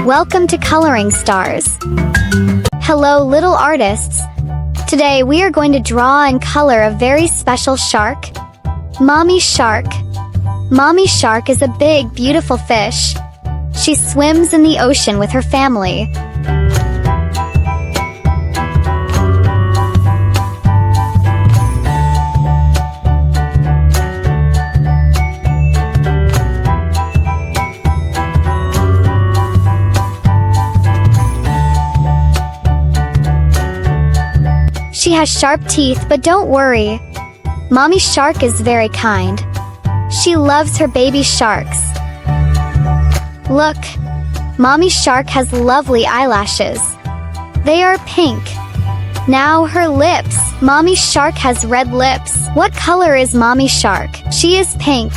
Welcome to Coloring Stars. Hello, little artists. Today we are going to draw and color a very special shark. Mommy Shark. Mommy Shark is a big, beautiful fish. She swims in the ocean with her family. She has sharp teeth, but don't worry. Mommy Shark is very kind. She loves her baby sharks. Look, Mommy Shark has lovely eyelashes. They are pink. Now her lips. Mommy Shark has red lips. What color is Mommy Shark? She is pink.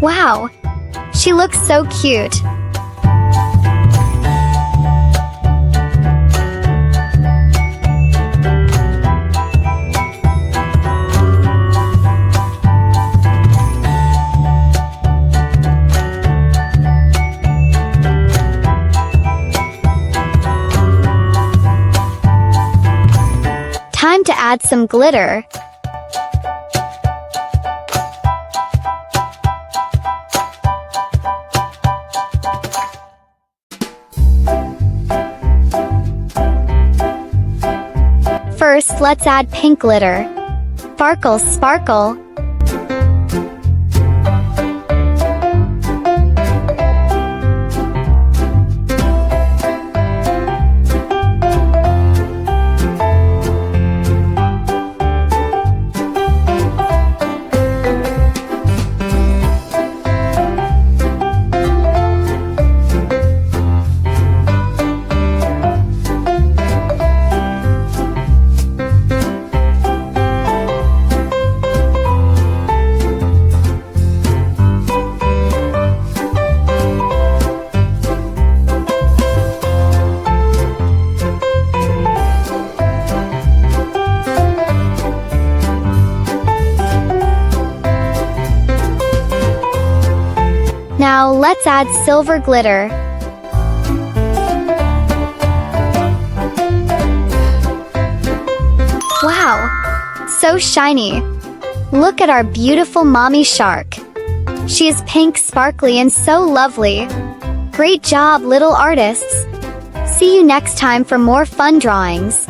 Wow, she looks so cute. Time to add some glitter. First, let's add pink glitter. Sparkle, sparkle. Now let's add silver glitter. Wow, so shiny. Look at our beautiful Mommy Shark. She is pink, sparkly, and so lovely. Great job, little artists. See you next time for more fun drawings.